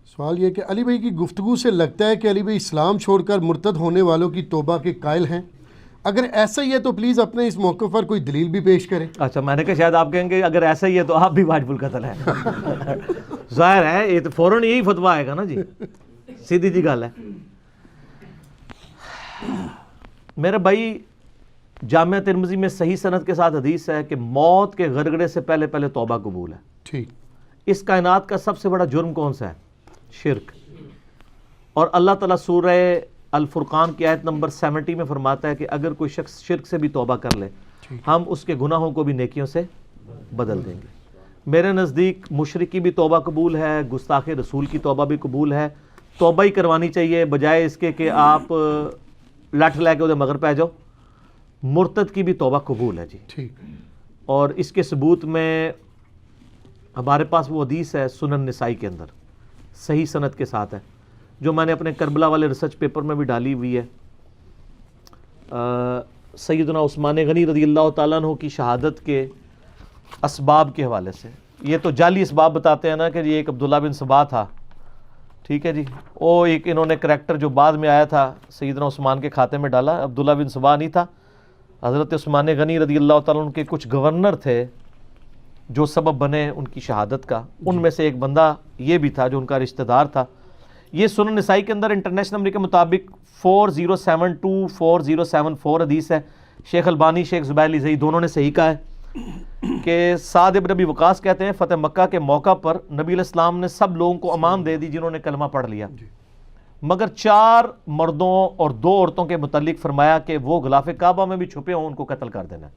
سوال یہ کہ علی بھائی کی گفتگو سے لگتا ہے کہ علی بھائی اسلام چھوڑ کر مرتد ہونے والوں کی توبہ کے قائل ہیں. اگر ایسا ہی ہے تو پلیز اپنے اس موقع پر کوئی دلیل بھی پیش کریں. اچھا میں نے کہا شاید آپ کہیں گے اگر ایسا ہی ہے تو آپ بھی واجب القتل ہیں. ظاہر ہے یہ تو فوراً یہی فتویٰ آئے گا نا جی, سیدھی جی گل ہے. میرے بھائی جامعہ ترمذی میں صحیح سند کے ساتھ حدیث ہے کہ موت کے غرغرے سے پہلے پہلے توبہ قبول ہے. ٹھیک. اس کائنات کا سب سے بڑا جرم کون سا ہے؟ شرک. اور اللہ تعالیٰ سورہ الفرقان کی آیت نمبر 70 میں فرماتا ہے کہ اگر کوئی شخص شرک سے بھی توبہ کر لے ہم اس کے گناہوں کو بھی نیکیوں سے بدل دیں گے. میرے نزدیک مشرکی بھی توبہ قبول ہے, گستاخ رسول کی توبہ بھی قبول ہے. توبہ ہی کروانی چاہیے بجائے اس کے کہ آپ لٹھ لے کے ادھر مگر پہ جاؤ. مرتد کی بھی توبہ قبول ہے جی. ٹھیک. اور اس کے ثبوت میں ہمارے پاس وہ حدیث ہے سنن نسائی کے اندر صحیح سند کے ساتھ ہے, جو میں نے اپنے کربلا والے ریسرچ پیپر میں بھی ڈالی ہوئی ہے. سیدنا عثمان غنی رضی اللہ تعالیٰ عنہ کی شہادت کے اسباب کے حوالے سے. یہ تو جعلی اسباب بتاتے ہیں نا کہ یہ ایک عبداللہ بن سبا تھا, ٹھیک ہے جی, وہ ایک انہوں نے کریکٹر جو بعد میں آیا تھا سیدنا عثمان کے کھاتے میں ڈالا. عبداللہ بن سبا نہیں تھا, حضرت عثمان غنی رضی اللہ تعالیٰ عنہ کے کچھ گورنر تھے جو سبب بنے ان کی شہادت کا. ان میں سے ایک بندہ یہ بھی تھا جو ان کا رشتہ دار تھا. یہ سنن نسائی کے اندر انٹرنیشنل نمبر کے مطابق 4072 4074 حدیث ہے. شیخ البانی شیخ زبیر علی زئی دونوں نے صحیح کہا ہے کہ سعد ابن ابی وقاص کہتے ہیں فتح مکہ کے موقع پر نبی علیہ السلام نے سب لوگوں کو امان دے دی جنہوں نے کلمہ پڑھ لیا, مگر 4 مردوں اور 2 عورتوں کے متعلق فرمایا کہ وہ غلاف کعبہ میں بھی چھپے ہوں ان کو قتل کر دینا.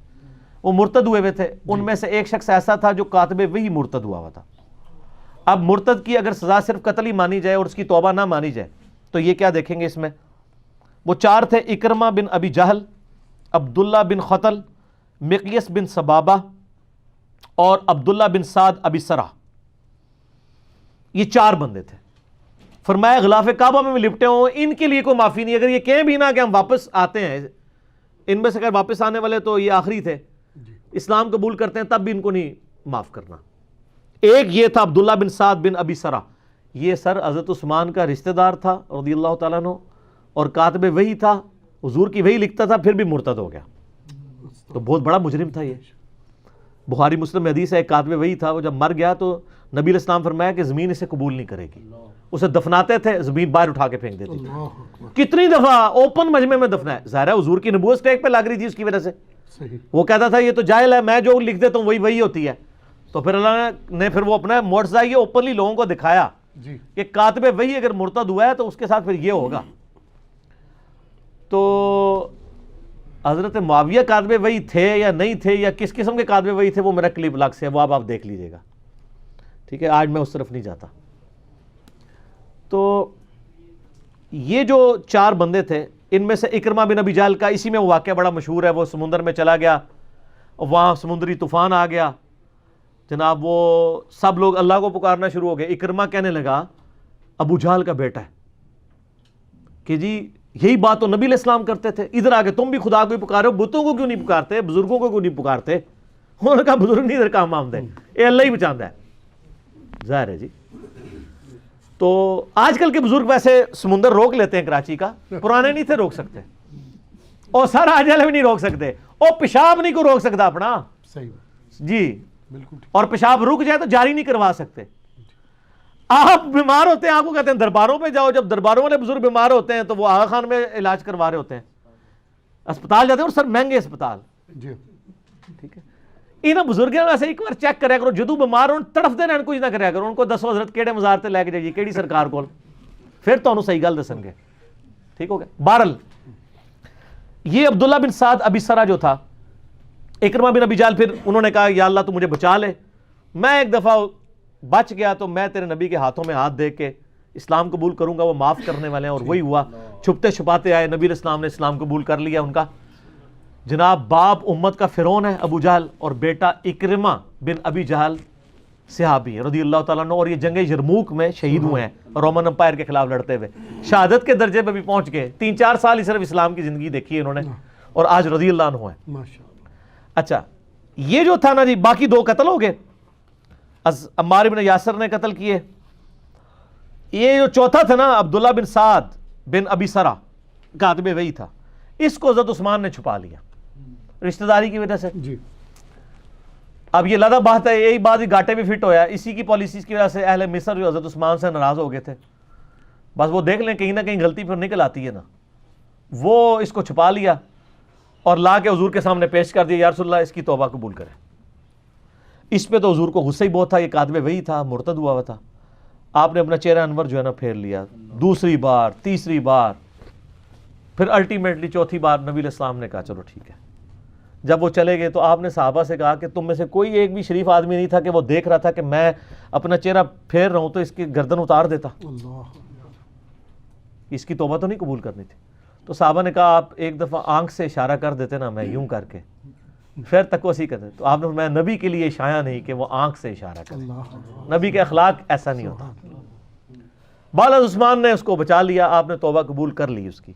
وہ مرتد ہوئے ہوئے تھے. ان میں سے ایک شخص ایسا تھا جو کاتب وہی مرتد ہوا ہوا تھا. اب مرتد کی اگر سزا صرف قتل ہی مانی جائے اور اس کی توبہ نہ مانی جائے تو یہ کیا دیکھیں گے اس میں؟ وہ 4 تھے اکرمہ بن ابی جہل, عبداللہ بن خطل, مقیس بن سبابہ اور عبداللہ بن سعد ابی سرح. یہ 4 بندے تھے. فرمایا غلاف کعبہ میں لپٹے ہوں ان کے لیے کوئی معافی نہیں. اگر یہ کہیں بھی نہ کہ ہم واپس آتے ہیں, ان میں سے اگر واپس آنے والے تو یہ آخری تھے, اسلام قبول کرتے ہیں تب بھی ان کو نہیں معاف کرنا. ایک یہ تھا عبداللہ بن سعد بن ابی سرح. یہ سر حضرت عثمان کا رشتہ دار تھا رضی اللہ تعالیٰ عنہ اور کاتب وہی تھا, حضور کی وہی لکھتا تھا, پھر بھی مرتد ہو گیا. تو بہت بڑا مجرم تھا یہ. بخاری مسلم میں حدیث ہے کاتب وہی تھا, وہ جب مر گیا تو نبی علیہ السلام فرمایا کہ زمین اسے قبول نہیں کرے گی. اسے دفناتے تھے, زمین باہر اٹھا کے پھینک دیتی تھی. کتنی دفعہ اوپن مجمع میں دفنا ہے. ظاہر ہے حضور کی نبوت اسٹیک پہ لگ رہی تھی اس کی وجہ سے. وہ کہتا تھا یہ تو جاہل ہے, میں جو لکھ دیتا ہوں وہی ہوتی ہے. تو پھر اللہ نے پھر وہ اپنا معجزہ یہ اوپنلی لوگوں کو دکھایا کہ کاتب وہی اگر مرتد ہوا ہے تو اس کے ساتھ پھر یہ ہوگا. تو حضرت معاویہ کاتب وہی تھے یا نہیں تھے یا کس قسم کے کاتب وہی تھے وہ میرا کلپ الگ سے ہے, وہ آپ دیکھ لیجئے گا, ٹھیک ہے. آج میں اس طرف نہیں جاتا. تو یہ جو 4 بندے تھے ان میں سے اکرمہ بن ابی جہل کا اسی میں واقعہ بڑا مشہور ہے. وہ سمندر میں چلا گیا, وہاں سمندری طوفان آ گیا جناب, وہ سب لوگ اللہ کو پکارنا شروع ہو گئے. اکرمہ کہنے لگا ابو جہل کا بیٹا ہے کہ جی یہی بات تو نبی علیہ السلام کرتے تھے, ادھر آگے تم بھی خدا کو ہی پکارے ہو, بتوں کو کیوں نہیں پکارتے, بزرگوں کو کیوں نہیں پکارتے. انہوں نے کہا بزرگ نہیں ادھر کام آمد ہے, اے اللہ ہی بچاندہ ہے. ظاہر ہے جی. تو آج کل کے بزرگ ویسے سمندر روک لیتے ہیں کراچی کا, پرانے نہیں تھے روک سکتے, اور سارا آجل بھی نہیں روک سکتے, اور پیشاب نہیں کو روک سکتا اپنا. صحیح جی بالکل. اور پیشاب رک جائے تو جاری نہیں کروا سکتے. آپ بیمار ہوتے ہیں آپ کو کہتے ہیں درباروں پہ جاؤ, جب درباروں والے بزرگ بیمار ہوتے ہیں تو وہ آغا خان میں علاج کروا رہے ہوتے ہیں, اسپتال جاتے ہیں اور سر مہنگے اسپتال. جی ٹھیک ہے. انہاں بزرگوں ویسے ایک بار چیک کریا کرو, جدو بیمار ہون تڑف دے رہن کچھ نہ کریا کرو, ان کو دسو حضرت کیڑے مزار تے لے کے جائیے کیڑی سرکار کول, پھر تانوں صحیح گل دسن گے. ٹھیک ہو گیا. بہرحال یہ عبداللہ بن سعد ابی سرح جو تھا, اکرمہ بن ابی جہل, پھر انہوں نے کہا یا اللہ تو مجھے بچا لے, میں ایک دفعہ بچ گیا تو میں تیرے نبی کے ہاتھوں میں ہاتھ دے کے اسلام قبول کروں گا, وہ معاف کرنے والے ہیں. اور وہی ہوا, چھپتے چھپاتے آئے, نبی علیہ السلام نے اسلام قبول کر لیا ان کا. جناب باپ امت کا فرعون ہے ابو جہل, اور بیٹا اکرمہ بن ابی جہل صحابی رضی اللہ تعالیٰ عنہ, اور یہ جنگ یرموک میں شہید ہوئے ہیں رومن امپائر کے خلاف لڑتے ہوئے. شہادت کے درجے پہ بھی پہنچ گئے. 3-4 سال ہی صرف اسلام کی زندگی دیکھی ہے انہوں نے, اور آج رضی اللہ عنہ ہیں. اچھا یہ جو تھا نا جی, باقی 2 قتل ہو گئے. عمار بن یاسر نے قتل کیے, یہ جو چوتھا تھا نا عبداللہ بن سعد بن ابی سرا کاتب وحی تھا, اس کو حضرت عثمان نے چھپا لیا رشتہ داری کی وجہ سے. جی اب یہ لادہ بات ہے, یہی بات ہی گھاٹے بھی فٹ ہویا, اسی کی پالیسیز کی وجہ سے اہل مصر جو حضرت عثمان سے ناراض ہو گئے تھے. بس وہ دیکھ لیں کہیں نہ کہیں غلطی پھر نکل آتی ہے نا, وہ اس کو چھپا لیا اور لا کے حضور کے سامنے پیش کر دیا, یا رسول اللہ اس کی توبہ قبول کریں. اس پہ تو حضور کو غصہ ہی بہت تھا, یہ کاتب وحی تھا, مرتد ہوا ہوا تھا. آپ نے اپنا چہرہ انور جو ہے نا پھیر لیا, دوسری بار, تیسری بار, پھر الٹیمیٹلی چوتھی بار نبی علیہ السلام نے کہا چلو ٹھیک ہے. جب وہ چلے گئے تو آپ نے صحابہ سے کہا کہ تم میں سے کوئی ایک بھی شریف آدمی نہیں تھا کہ وہ دیکھ رہا تھا کہ میں اپنا چہرہ پھیر رہا ہوں تو اس کی گردن اتار دیتا, اس کی توبہ تو نہیں قبول کرنی تھی. تو صحابہ نے کہا آپ ایک دفعہ آنکھ سے اشارہ کر دیتے نا, میں یوں کر کے پھر تک وسیع کرتے. تو آپ نے میں نبی کے لیے شایع نہیں کہ وہ آنکھ سے اشارہ کرے, نبی کے اخلاق ایسا نہیں ہوتا. بعد عثمان نے اس کو بچا لیا, آپ نے توبہ قبول کر لی اس کی,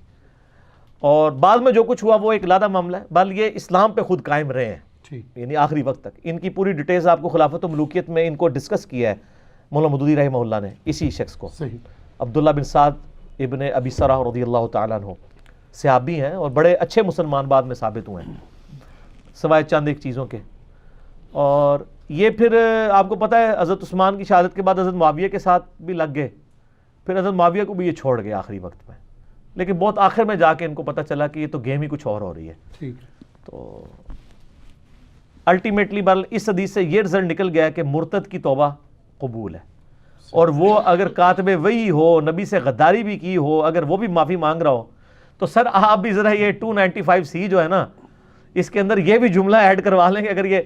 اور بعد میں جو کچھ ہوا وہ ایک علیحدہ معاملہ ہے. بل یہ اسلام پہ خود قائم رہے ہیں, یعنی آخری وقت تک. ان کی پوری ڈیٹیلز آپ کو خلافت و ملوکیت میں ان کو ڈسکس کیا ہے مولانا مودودی رحمہ اللہ نے, اسی شخص کو. عبداللہ بن سعد ابن ابی سرح رضی اللہ تعالیٰ عنہ صحابی ہیں اور بڑے اچھے مسلمان بعد میں ثابت ہوئے ہیں سوائے چند ایک چیزوں کے. اور یہ پھر آپ کو پتہ ہے حضرت عثمان کی شہادت کے بعد حضرت معاویہ کے ساتھ بھی لگ گئے, پھر حضرت معاویہ کو بھی یہ چھوڑ گئے آخری وقت میں, لیکن بہت آخر میں جا کے ان کو پتہ چلا کہ یہ تو گیم ہی کچھ اور ہو رہی ہے. تو الٹیمیٹلی بل اس حدیث سے یہ رزلٹ نکل گیا کہ مرتد کی توبہ قبول ہے, اور وہ اگر کاتب وحی ہو, نبی سے غداری بھی کی ہو, اگر وہ بھی معافی مانگ رہا ہو تو سر آپ بھی ذرا یہ 295C جو ہے نا اس کے اندر یہ بھی جملہ ایڈ کروا لیں کہ اگر یہ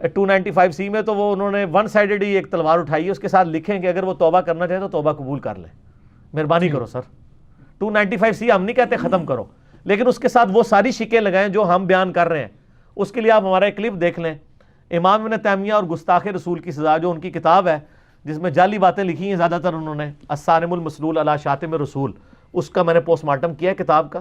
295C میں تو وہ انہوں نے ون سائیڈڈ ہی ایک تلوار اٹھائی ہے, اس کے ساتھ لکھیں کہ اگر وہ توبہ کرنا چاہے تو توبہ قبول کر لیں, مہربانی کرو سر. 295C ہم نہیں کہتے ختم کرو, لیکن اس کے ساتھ وہ ساری شکیں لگائیں جو ہم بیان کر رہے ہیں. اس کے لیے آپ ہمارا ایک کلپ دیکھ لیں, امام ابن تیمیہ اور گستاخ رسول کی سزا, جو ان کی کتاب ہے جس میں جعلی باتیں لکھی ہیں زیادہ تر انہوں نے, الصارم المسلول علی شاتم رسول, اس کا میں نے پوسٹ مارٹم کیا ہے کتاب کا.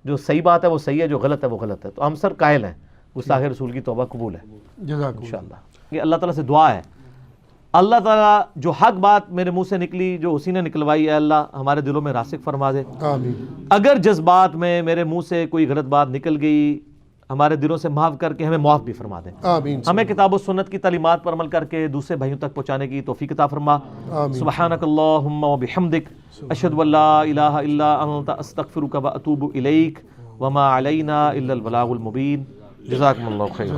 جو صحیح بات ہے وہ صحیح ہے, جو غلط ہے وہ غلط ہے. تو ہم سر قائل ہیں گستاخ رسول کی توبہ قبول ہے انشاءاللہ. یہ اللہ تعالیٰ سے دعا ہے, اللہ تعالیٰ جو حق بات میرے منہ سے نکلی, جو اسی نے نکلوائی, ہے اللہ ہمارے دلوں میں راسخ فرما دے. اگر جذبات میں میرے منہ سے کوئی غلط بات نکل گئی, ہمارے دلوں سے معاف کر کے ہمیں معاف بھی فرما دے. ہمیں کتاب و سنت کی تعلیمات پر عمل کر کے دوسرے بھائیوں تک پہنچانے کی توفیق عطا فرما. سبحانک اللہم و بحمدک, اشہد ان لا الہ الا انت, استغفرک و اتوب الیک, وما علینا الا البلاغ المبین. جزاکم اللہ خیر.